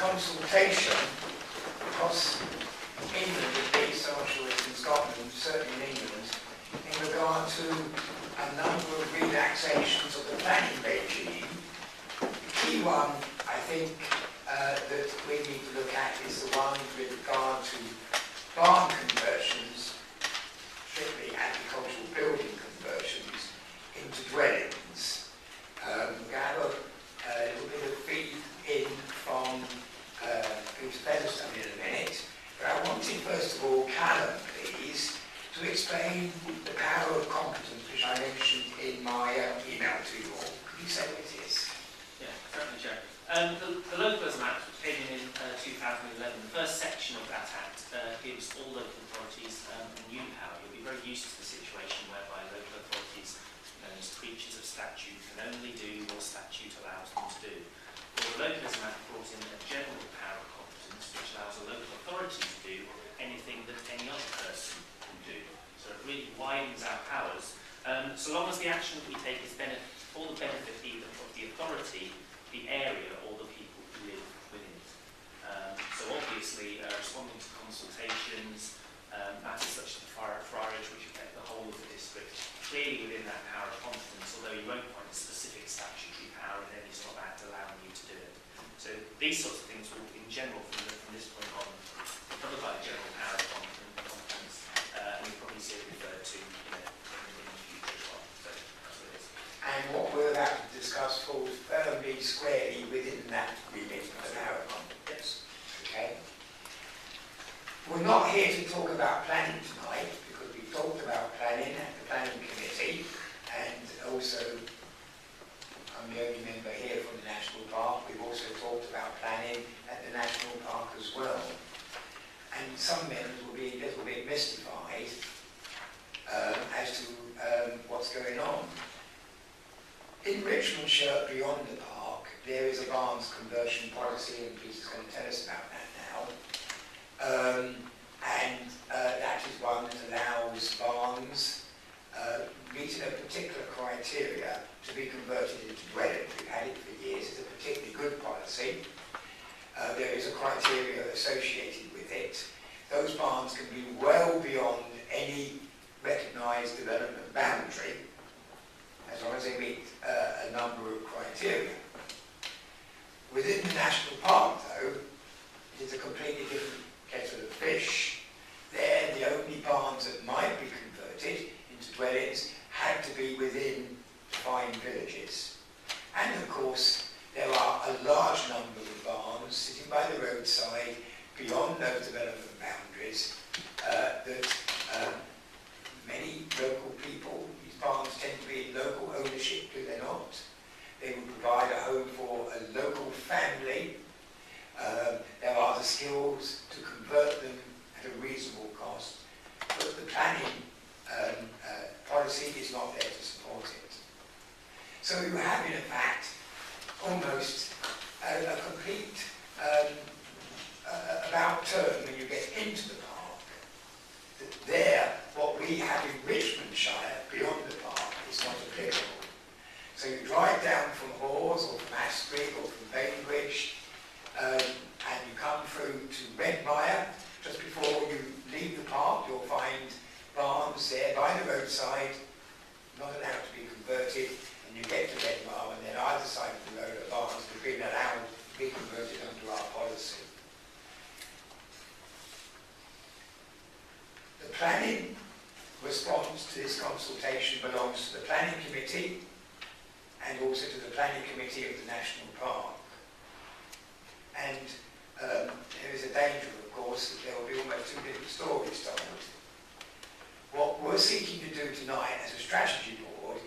consultation, across England at least, so I'm sure it's in Scotland, certainly in England, in regard to a number of relaxations of the planning regime. The key one, I think, that we need to look at is the one with regard to barn conversions, strictly agricultural building conversions, into dwellings. We have a little bit of feed in from Peter Featherstone in a minute, but I wanted first of all, Callum, please, to explain the power of competence, which I mentioned in my email to you all. Could you say what it is? Yeah, certainly, Chair. The Localism Act, which came in 2011, the first section of that Act gives all local authorities a new power. You'll be very used to the situation whereby local authorities, known as creatures of statute, can only do what statute allows them to do. Well, the Localism Act brought in a general power of competence, which allows a local authority to do anything that any other person can do. So it really widens our powers, so long as the action that we take is for the benefit either of the authority, the area, or the people who live within it. So obviously, responding to consultations, matters such as the friarage, which affect the whole of the district, clearly within that power of competence, although you won't find a specific statutory power in any sort of act allowing you to do it. So these sorts of things will, in general, from this point on, be covered by the general power of competence, and you probably see it referred to in the future as well. So that's what it is. And what we're about to discuss falls firmly, squarely within that remit of the power of competence. Okay? We're not here to talk about planning tonight, because we've talked about planning at the planning committee, and also, I'm the only member here from the National Park. We've also talked about planning at the National Park as well. And some members will be a little bit mystified as to what's going on. In Richmondshire, beyond the park, there is a barns conversion policy, and Peter's going to tell us about that now. That is one that allows barns meeting a particular criteria to be converted into dwellings. We've had it for years. It's a particularly good policy. There is a criteria associated with it. Those barns can be well beyond any recognised development boundary, as long as they meet a number of criteria. Within the national park, though, it is a completely different kettle of fish. There, the only barns that might be converted into dwellings had to be within defined villages. And of course, there are a large number of barns sitting by the roadside beyond those development boundaries that many local people, these barns tend to be in local ownership, do they not? They will provide a home for a local family. There are the skills to convert them at a reasonable cost, but the planning policy is not there to support it. So you have, in fact, almost a complete about turn when you get into the park. That there, what we have in Richmondshire, beyond the park, is not applicable. So you drive down from Hawes or from Asprey or from Bainbridge, and you come through to Redmire. Just before you leave the park, you'll find barns there by the roadside, not allowed to be converted, and you get to Redmire, and then either side of the road are barns that have been allowed to be converted under our policy. The planning response to this consultation belongs to the Planning Committee and also to the Planning Committee of the National Park. And there is a danger, of course, that there will be almost two different stories told. What we're seeking to do tonight as a strategy board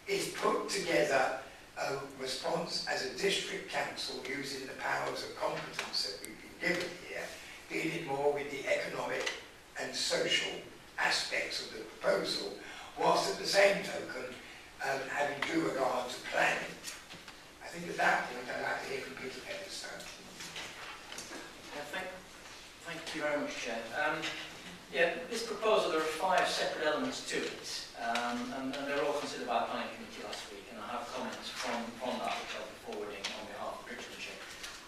is put together a response as a district council using the powers of competence that we've been given here, dealing more with the economic and social aspects of the proposal, whilst at the same token having due regard to planning. I think at that point I'd like to hear from Peter Featherstone. Thank you very much, Chair. This proposal, there are 5 separate elements to it, and they're all considered by the Planning Committee last week, and I have comments from that which I'll be forwarding on behalf of Richmondshire.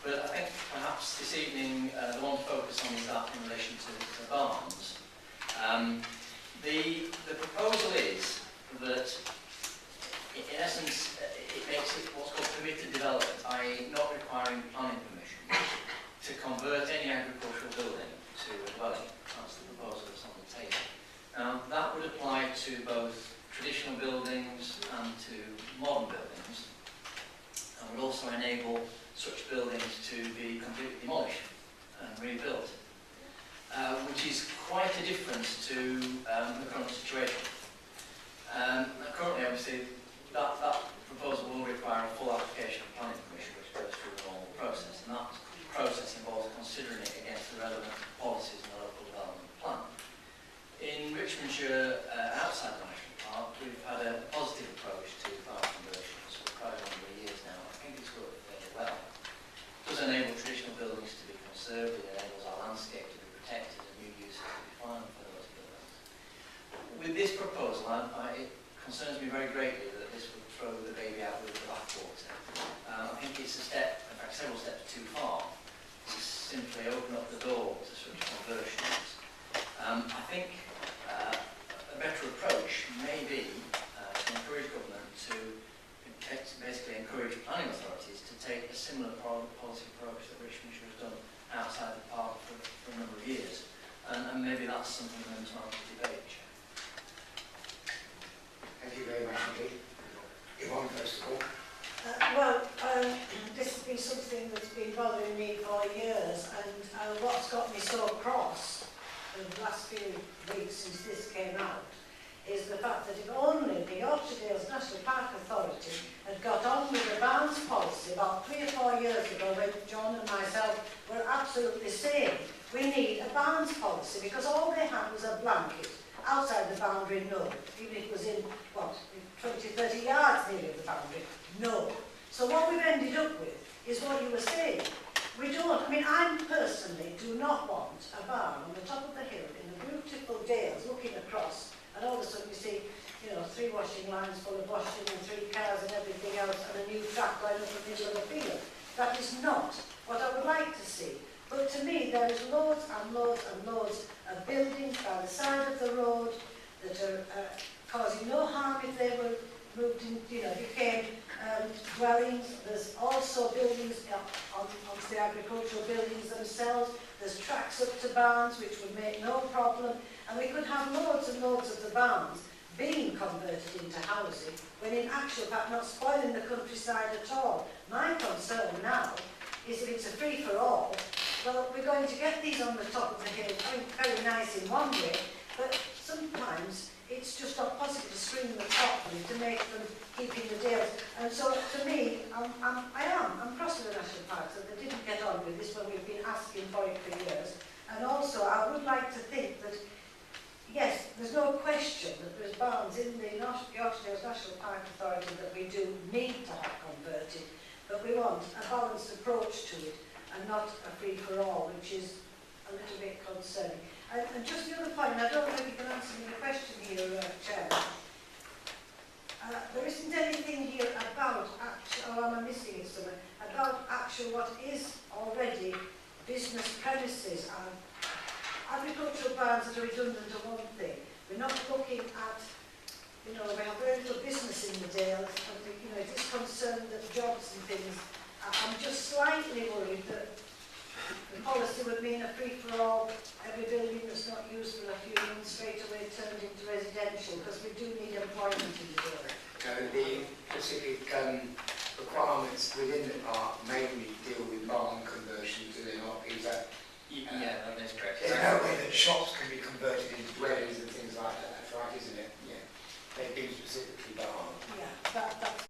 But I think I have to perhaps this evening the one to focus on is that in relation to the barns. The proposal is that, in essence, it makes it what's called permitted development, i.e. not requiring planning permission to convert any agricultural building to a dwelling. That's the proposal that's on the table. Now, that would apply to both traditional buildings and to modern buildings, and would also enable such buildings to be completely demolished and rebuilt, which is quite a difference to the current situation. Currently, obviously, that proposal will require a full application of planning permission, which goes through the normal process, and that process involves considering it against the relevant policies in the local development plan. In Richmondshire, outside the National Park, we've had a positive approach to barn conversions for quite a number of years now. I think it's worked fairly well. It does enable traditional buildings to be conserved, it enables our landscape to be protected and new uses to be found for those buildings. With this proposal, it concerns me very greatly that this would throw the baby out with the bathwater. I think it's a step, in fact several steps too far, to simply open up the door to such conversions. I think a better approach may be to encourage government to basically encourage planning authorities to take a similar policy approach that Richmondshire has done outside the park for a number of years. And maybe that's something for them to debate, Chair. Thank you very much indeed. Yvonne, first of all. This has been something that's been bothering me for years, and what's got me so cross in the last few weeks since this came out is the fact that if only the Yorkshire Dales National Park Authority had got on with the barns policy about 3 or 4 years ago, when John and myself were absolutely saying we need a barns policy, because all they had was a blanket outside the boundary, no. Even if it was in, 20, 30 yards near the boundary, no. So what we've ended up with is what you were saying. We don't, I personally do not want a barn on the top of the hill in the beautiful dales looking across, and all of a sudden you see, 3 washing lines full of washing and 3 cars and everything else, and a new track line up the middle of the field. That is not what I would like to see. But to me, there is loads and loads and loads of buildings by the side of the road that are causing no harm if they were moved in, became dwellings. There's also buildings on the agricultural buildings themselves. There's tracks up to barns which would make no problem. And we could have loads and loads of the barns being converted into housing, when in actual fact not spoiling the countryside at all. My concern now is if it's a free-for-all, well, we're going to get these on the top of the hill, very nice in one way, but sometimes it's just not possible to screen them properly to make them keep in the dales. And so, to me, I'm cross with the National Park, so they didn't get on with this when we've been asking for it for years. And also, I would like to think that, yes, there's no question that there's barns in the Yorkshire Dales National Park Authority that we do need to have converted, but we want a balanced approach to it and not a free-for-all, which is a little bit concerning. And just the other point, I don't know if you can answer me the question here, Chair. There isn't anything here about actual, or am I missing it somewhere, about actual what is already business premises. And agricultural barns that are redundant are one thing. We're not looking at, we have very little business in the Dales, and it is concerned that jobs and things. I'm just slightly worried that the policy would mean a free-for-all, every building that's not used for a few months straight away turned into residential, because we do need employment in the area. So the specific requirements within the park mainly deal with barn conversions, do they not? Is that? Yeah, that is correct. There's no way that shops